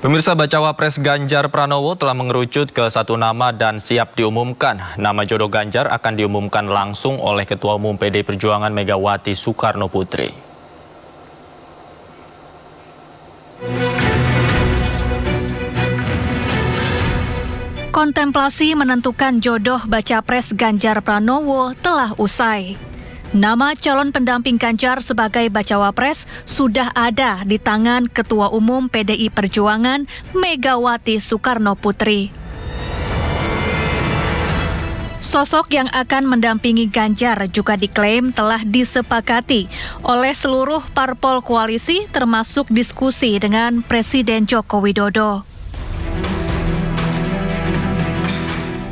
Pemirsa, bacawa pres Ganjar Pranowo telah mengerucut ke satu nama dan siap diumumkan. Nama jodoh Ganjar akan diumumkan langsung oleh Ketua Umum PDI Perjuangan Megawati Soekarno Putri. Kontemplasi menentukan jodoh baca pres Ganjar Pranowo telah usai. Nama calon pendamping Ganjar sebagai bacawa pres sudah ada di tangan Ketua Umum PDI Perjuangan Megawati Soekarno Putri. Sosok yang akan mendampingi Ganjar juga diklaim telah disepakati oleh seluruh parpol koalisi termasuk diskusi dengan Presiden Joko Widodo.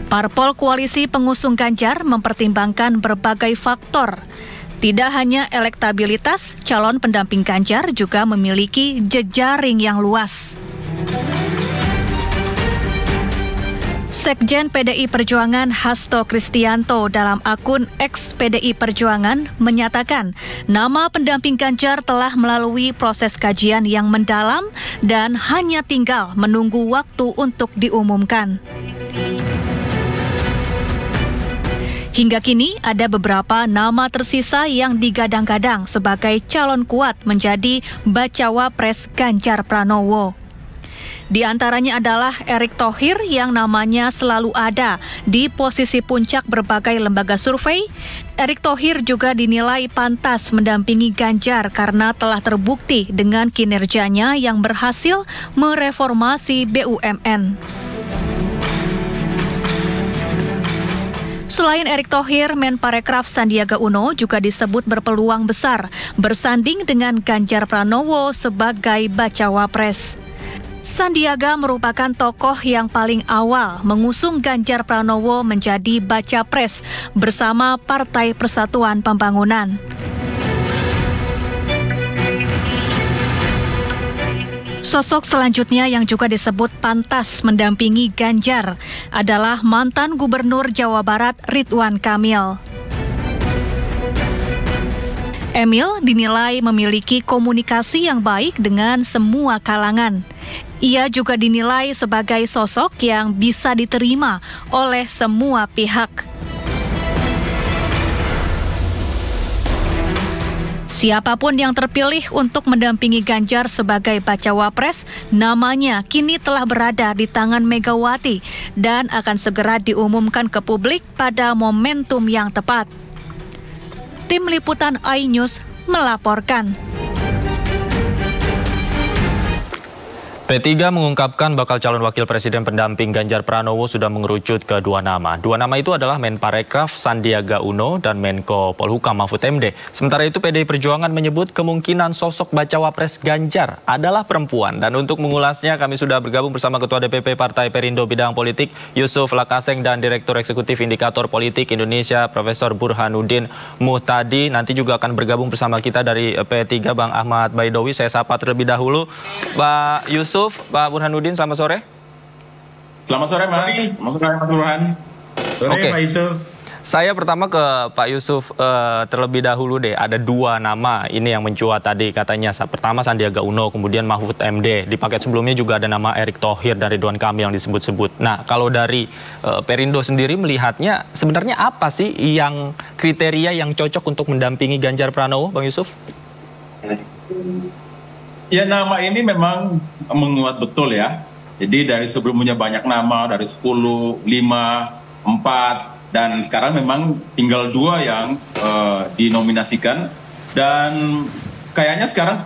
Parpol koalisi pengusung Ganjar mempertimbangkan berbagai faktor. Tidak hanya elektabilitas, calon pendamping Ganjar juga memiliki jejaring yang luas. Sekjen PDI Perjuangan Hasto Kristianto dalam akun X PDI Perjuangan menyatakan nama pendamping Ganjar telah melalui proses kajian yang mendalam dan hanya tinggal menunggu waktu untuk diumumkan. Hingga kini ada beberapa nama tersisa yang digadang-gadang sebagai calon kuat menjadi bacawa pres Ganjar Pranowo. Di antaranya adalah Erick Thohir yang namanya selalu ada di posisi puncak berbagai lembaga survei. Erick Thohir juga dinilai pantas mendampingi Ganjar karena telah terbukti dengan kinerjanya yang berhasil mereformasi BUMN. Selain Erick Thohir, Menparekraf Sandiaga Uno juga disebut berpeluang besar bersanding dengan Ganjar Pranowo sebagai bacawa pres. Sandiaga merupakan tokoh yang paling awal mengusung Ganjar Pranowo menjadi baca pres bersama Partai Persatuan Pembangunan. Sosok selanjutnya yang juga disebut pantas mendampingi Ganjar adalah mantan Gubernur Jawa Barat Ridwan Kamil. Emil dinilai memiliki komunikasi yang baik dengan semua kalangan. Ia juga dinilai sebagai sosok yang bisa diterima oleh semua pihak. Siapapun yang terpilih untuk mendampingi Ganjar sebagai bacawa pres, namanya kini telah berada di tangan Megawati dan akan segera diumumkan ke publik pada momentum yang tepat. Tim Liputan iNews melaporkan. P3 mengungkapkan bakal calon wakil presiden pendamping Ganjar Pranowo sudah mengerucut ke dua nama. Dua nama itu adalah Menparekraf Sandiaga Uno dan Menko Polhukam Mahfud MD. Sementara itu PDI Perjuangan menyebut kemungkinan sosok bacawa pres Ganjar adalah perempuan. Dan untuk mengulasnya kami sudah bergabung bersama Ketua DPP Partai Perindo Bidang Politik Yusuf Lakaseng dan Direktur Eksekutif Indikator Politik Indonesia Profesor Burhanuddin Muhtadi. Nanti juga akan bergabung bersama kita dari P3 Bang Ahmad Baidowi. Saya sapa terlebih dahulu Pak Yusuf. Pak Burhanuddin, selamat sore. Selamat sore, Mas. Selamat sore, Mas Burhan. Oke. Pak Yusuf. Saya pertama ke Pak Yusuf terlebih dahulu deh. Ada dua nama ini yang mencuat tadi katanya. Pertama Sandiaga Uno, kemudian Mahfud MD. Di paket sebelumnya juga ada nama Erick Thohir dan Ridwan Kamil yang disebut-sebut. Nah, kalau dari Perindo sendiri melihatnya sebenarnya apa sih yang kriteria yang cocok untuk mendampingi Ganjar Pranowo, Bang Yusuf? Ya, nama ini memang menguat betul ya. Jadi dari sebelumnya banyak nama, dari 10, 5, 4, dan sekarang memang tinggal 2 yang dinominasikan. Dan kayaknya sekarang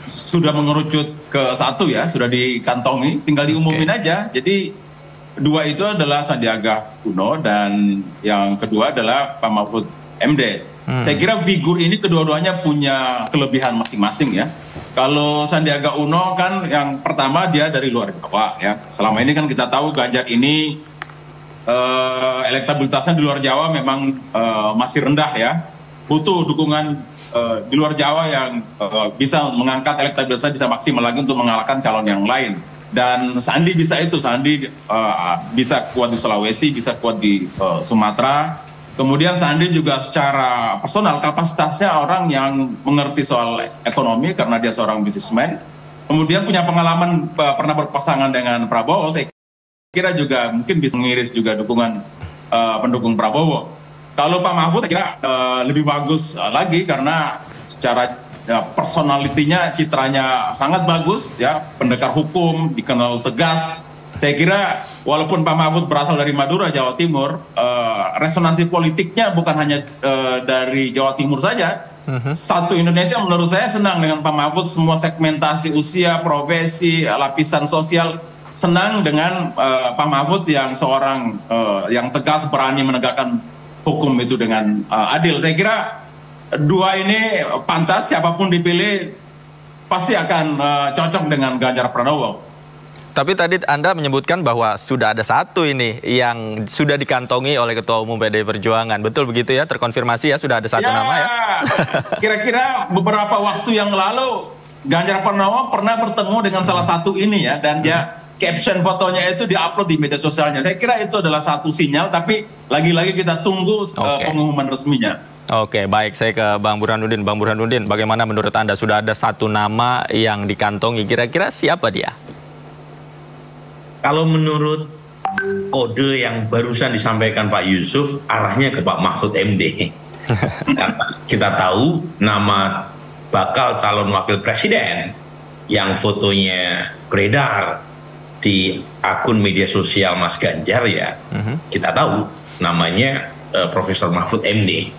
sudah mengerucut ke 1 ya, sudah dikantongi, tinggal diumumin aja. Jadi 2 itu adalah Sandiaga Uno dan yang kedua adalah Pak Mahfud MD. Saya kira figur ini kedua-duanya punya kelebihan masing-masing ya. Kalau Sandiaga Uno kan yang pertama dia dari luar Jawa ya. Selama ini kan kita tahu Ganjar ini elektabilitasnya di luar Jawa memang masih rendah ya. Butuh dukungan di luar Jawa yang bisa mengangkat elektabilitasnya bisa maksimal lagi untuk mengalahkan calon yang lain. Dan Sandi bisa itu, Sandi bisa kuat di Sulawesi, bisa kuat di Sumatera. Kemudian Sandi juga secara personal kapasitasnya orang yang mengerti soal ekonomi karena dia seorang bisnismen. kemudian punya pengalaman pernah berpasangan dengan Prabowo, saya kira juga mungkin bisa mengiris juga dukungan pendukung Prabowo. Kalau Pak Mahfud saya kira lebih bagus lagi karena secara personalitinya, citranya sangat bagus, ya, pendekar hukum, dikenal tegas. Saya kira walaupun Pak Mahfud berasal dari Madura, Jawa Timur, resonansi politiknya bukan hanya dari Jawa Timur saja. Satu Indonesia menurut saya senang dengan Pak Mahfud, semua segmentasi usia, profesi, lapisan sosial senang dengan Pak Mahfud yang seorang yang tegas, berani menegakkan hukum itu dengan adil. Saya kira dua ini pantas, siapapun dipilih pasti akan cocok dengan Ganjar Pranowo. Tapi tadi Anda menyebutkan bahwa sudah ada satu ini yang sudah dikantongi oleh Ketua Umum PDI Perjuangan. Betul begitu ya? Terkonfirmasi ya, sudah ada satu nama ya? Kira-kira beberapa waktu yang lalu Ganjar Pranowo pernah bertemu dengan salah satu ini ya, dan dia caption fotonya itu diupload di media sosialnya. Saya kira itu adalah satu sinyal, tapi lagi-lagi kita tunggu pengumuman resminya. Oke, baik. Saya ke Bang Burhanuddin. Bang Burhanuddin, bagaimana menurut Anda? Sudah ada satu nama yang dikantongi. Kira-kira siapa dia? Kalau menurut kode yang barusan disampaikan Pak Yusuf, arahnya ke Pak Mahfud MD. Kita tahu nama bakal calon wakil presiden yang fotonya beredar di akun media sosial Mas Ganjar ya, kita tahu namanya Profesor Mahfud MD.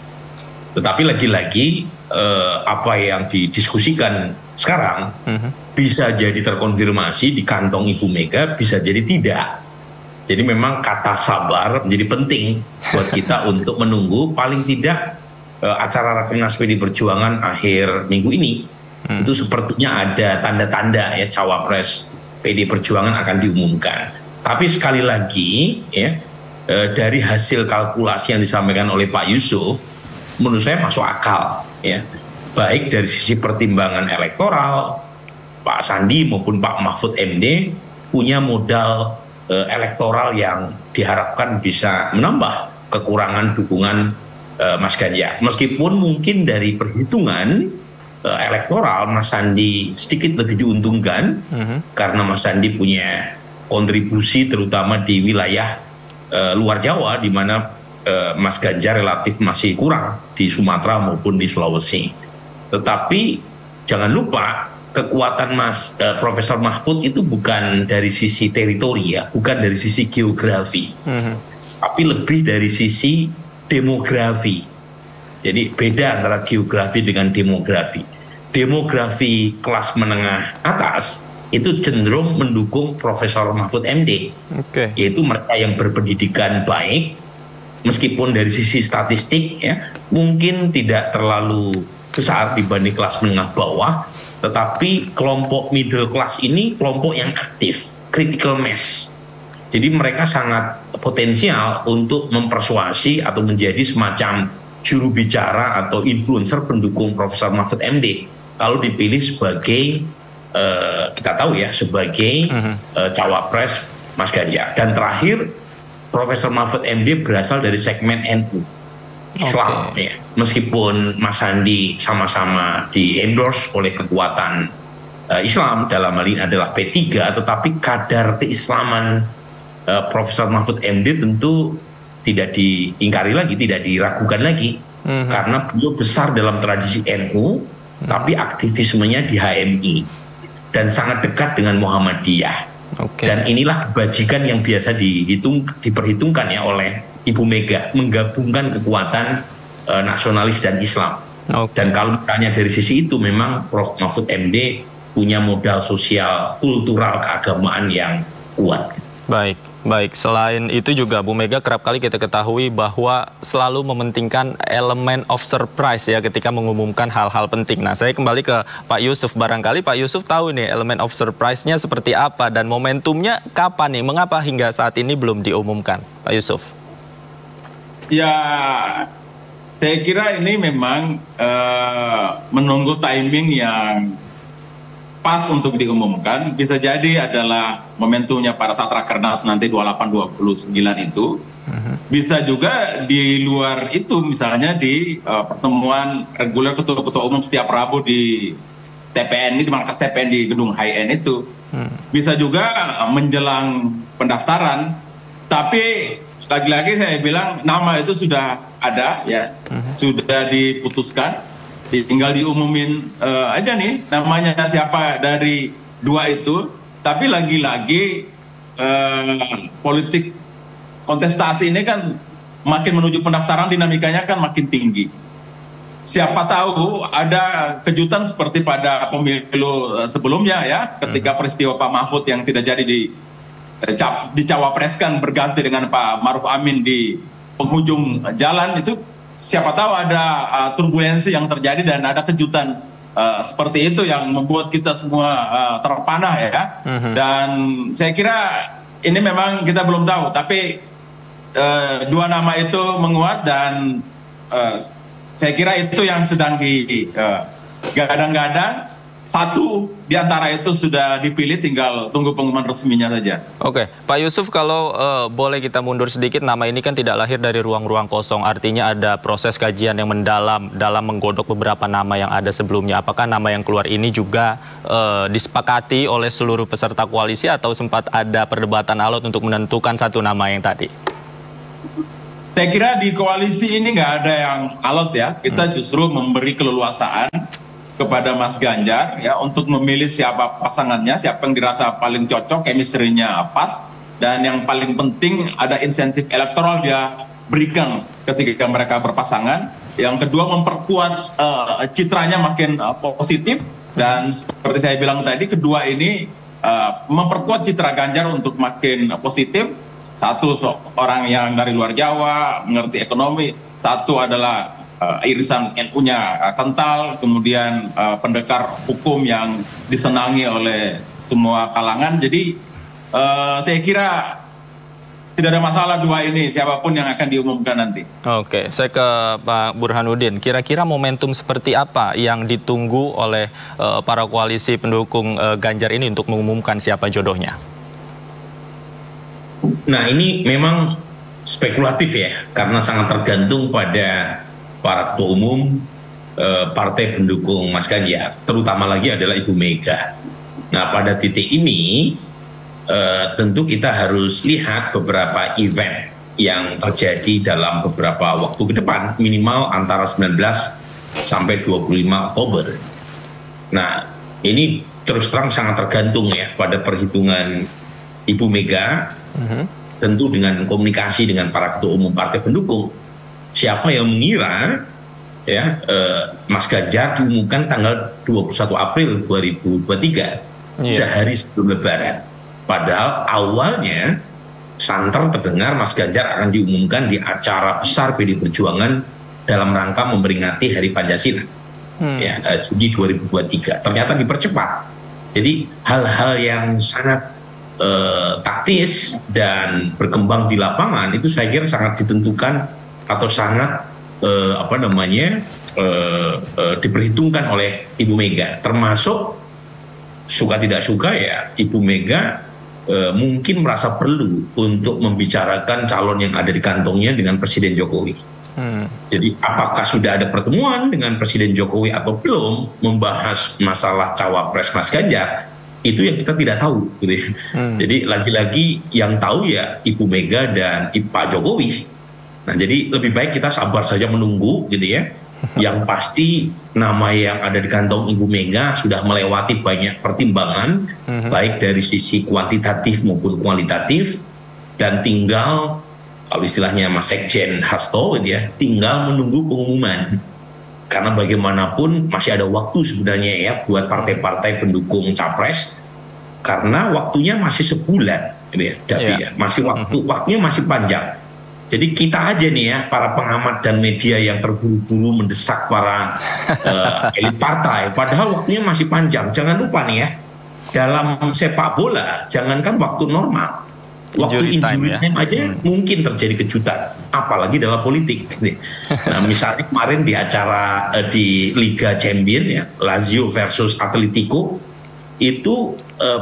Tetapi lagi-lagi apa yang didiskusikan sekarang bisa jadi terkonfirmasi di kantong Ibu Mega, bisa jadi tidak. Jadi memang kata sabar menjadi penting buat kita untuk menunggu paling tidak acara Rakernas PDI Perjuangan akhir minggu ini. Itu sepertinya ada tanda-tanda ya cawapres PDI Perjuangan akan diumumkan. Tapi sekali lagi ya, dari hasil kalkulasi yang disampaikan oleh Pak Yusuf, menurut saya masuk akal ya, baik dari sisi pertimbangan elektoral, Pak Sandi maupun Pak Mahfud MD punya modal elektoral yang diharapkan bisa menambah kekurangan dukungan Mas Ganjar. Meskipun mungkin dari perhitungan elektoral Mas Sandi sedikit lebih diuntungkan karena Mas Sandi punya kontribusi terutama di wilayah luar Jawa, di mana Mas Ganjar relatif masih kurang di Sumatera maupun di Sulawesi. Tetapi jangan lupa kekuatan Profesor Mahfud itu bukan dari sisi teritori ya, bukan dari sisi geografi, tapi lebih dari sisi demografi. Jadi beda antara geografi dengan demografi. Demografi kelas menengah atas itu cenderung mendukung Profesor Mahfud MD, yaitu mereka yang berpendidikan baik, meskipun dari sisi statistik ya mungkin tidak terlalu besar dibanding kelas menengah bawah, tetapi kelompok middle class ini kelompok yang aktif, critical mass. Jadi mereka sangat potensial untuk mempersuasi atau menjadi semacam juru bicara atau influencer pendukung Profesor Mahfud MD kalau dipilih sebagai kita tahu ya sebagai cawapres Mas Ganjar. Dan terakhir, Profesor Mahfud MD berasal dari segmen NU Islam ya. Meskipun Mas Sandi sama-sama di endorse oleh kekuatan Islam, dalam hal ini adalah P3, tetapi kadar keislaman Profesor Mahfud MD tentu tidak diingkari lagi, tidak diragukan lagi, karena beliau besar dalam tradisi NU, tapi aktivismenya di HMI dan sangat dekat dengan Muhammadiyah. Dan inilah kebajikan yang biasa diperhitungkan ya oleh Ibu Mega, menggabungkan kekuatan nasionalis dan Islam. Dan kalau misalnya dari sisi itu memang Prof. Mahfud MD punya modal sosial, kultural, keagamaan yang kuat. Baik. Selain itu juga Bu Mega kerap kali kita ketahui bahwa selalu mementingkan elemen of surprise ya ketika mengumumkan hal-hal penting. Nah, saya kembali ke Pak Yusuf. Barangkali Pak Yusuf tahu nih elemen of surprise-nya seperti apa dan momentumnya kapan nih? Mengapa hingga saat ini belum diumumkan, Pak Yusuf? Ya, saya kira ini memang menunggu timing yang pas untuk diumumkan. Bisa jadi adalah momentumnya pada saat Rakernas nanti 28-29 itu. Bisa juga di luar itu, misalnya di pertemuan reguler ketua-ketua umum setiap Rabu di TPN di markas TPN di gedung HIN itu. Bisa juga menjelang pendaftaran, tapi lagi-lagi saya bilang nama itu sudah ada ya, sudah diputuskan, tinggal diumumin aja nih namanya siapa dari dua itu. Tapi lagi-lagi politik kontestasi ini kan makin menuju pendaftaran, dinamikanya kan makin tinggi. Siapa tahu ada kejutan seperti pada pemilu sebelumnya ya, ketika peristiwa Pak Mahfud yang tidak jadi dicawapreskan berganti dengan Pak Maruf Amin di penghujung jalan itu, siapa tahu ada turbulensi yang terjadi dan ada kejutan seperti itu yang membuat kita semua terpanah ya. Dan saya kira ini memang kita belum tahu, tapi dua nama itu menguat dan saya kira itu yang sedang digadang-gadang. Satu di antara itu sudah dipilih, tinggal tunggu pengumuman resminya saja. Oke, Pak Yusuf, kalau boleh kita mundur sedikit, nama ini kan tidak lahir dari ruang-ruang kosong. Artinya ada proses kajian yang mendalam dalam menggodok beberapa nama yang ada sebelumnya. Apakah nama yang keluar ini juga disepakati oleh seluruh peserta koalisi atau sempat ada perdebatan alot untuk menentukan satu nama yang tadi? Saya kira di koalisi ini nggak ada yang alot ya. Kita justru memberi keleluasaan kepada Mas Ganjar ya untuk memilih siapa pasangannya, siapa yang dirasa paling cocok, chemistry-nya pas, dan yang paling penting ada insentif elektoral dia berikan ketika mereka berpasangan. Yang kedua, memperkuat citranya makin positif, dan seperti saya bilang tadi, kedua ini memperkuat citra Ganjar untuk makin positif. Satu, seorang yang dari luar Jawa, mengerti ekonomi. Satu adalah irisan NU-nya kental, kemudian pendekar hukum yang disenangi oleh semua kalangan. Jadi saya kira tidak ada masalah dua ini, siapapun yang akan diumumkan nanti. Oke, saya ke Pak Burhanuddin. Kira-kira momentum seperti apa yang ditunggu oleh para koalisi pendukung Ganjar ini untuk mengumumkan siapa jodohnya? Nah, ini memang spekulatif ya, karena sangat tergantung pada para ketua umum partai pendukung Mas Ganjar, terutama lagi adalah Ibu Mega. Nah, pada titik ini tentu kita harus lihat beberapa event yang terjadi dalam beberapa waktu ke depan, minimal antara 19 sampai 25 Oktober. Nah, ini terus terang sangat tergantung ya pada perhitungan Ibu Mega, tentu dengan komunikasi dengan para ketua umum partai pendukung. Siapa yang mengira ya Mas Ganjar diumumkan tanggal 21 April 2023, sehari sebelum Lebaran. Padahal awalnya santer terdengar Mas Ganjar akan diumumkan di acara besar PD Perjuangan dalam rangka memperingati Hari Pancasila, ya, Juni 2023. Ternyata dipercepat. Jadi hal-hal yang sangat taktis dan berkembang di lapangan itu saya kira sangat ditentukan atau sangat diperhitungkan oleh Ibu Mega, termasuk suka tidak suka ya Ibu Mega mungkin merasa perlu untuk membicarakan calon yang ada di kantongnya dengan Presiden Jokowi. Jadi apakah sudah ada pertemuan dengan Presiden Jokowi atau belum membahas masalah cawapres Mas Ganjar, itu yang kita tidak tahu gitu. Jadi lagi-lagi yang tahu ya Ibu Mega dan Pak Jokowi. Nah, jadi lebih baik kita sabar saja menunggu gitu ya. Yang pasti nama yang ada di kantong Ibu Mega sudah melewati banyak pertimbangan, baik dari sisi kuantitatif maupun kualitatif, dan tinggal kalau istilahnya Mas Sekjen Hasto gitu ya, tinggal menunggu pengumuman. Karena bagaimanapun masih ada waktu sebenarnya ya buat partai-partai pendukung capres, karena waktunya masih sebulan gitu ya, ya. Masih waktunya masih panjang. Jadi kita aja nih ya, para pengamat dan media yang terburu-buru mendesak para elit partai, padahal waktunya masih panjang. Jangan lupa nih ya, dalam sepak bola, jangankan waktu normal, waktu injury time aja mungkin terjadi kejutan, apalagi dalam politik. Nah, misalnya kemarin di acara di Liga Champions ya, Lazio versus Atletico, itu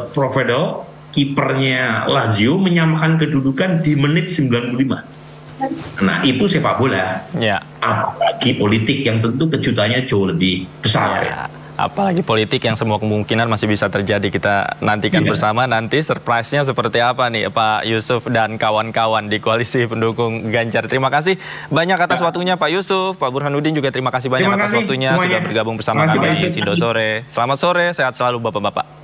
Provedel, kipernya Lazio menyamakan kedudukan di menit 95. Nah, itu sepak bola. Apalagi politik yang tentu kejutannya jauh lebih besar. Apalagi politik yang semua kemungkinan masih bisa terjadi. Kita nantikan bersama nanti surprise-nya seperti apa nih Pak Yusuf dan kawan-kawan di koalisi pendukung Ganjar. Terima kasih banyak atas waktunya Pak Yusuf. Pak Burhanuddin juga terima kasih banyak atas waktunya sudah bergabung bersama kami di Sindo Sore. Selamat sore, sehat selalu Bapak-Bapak.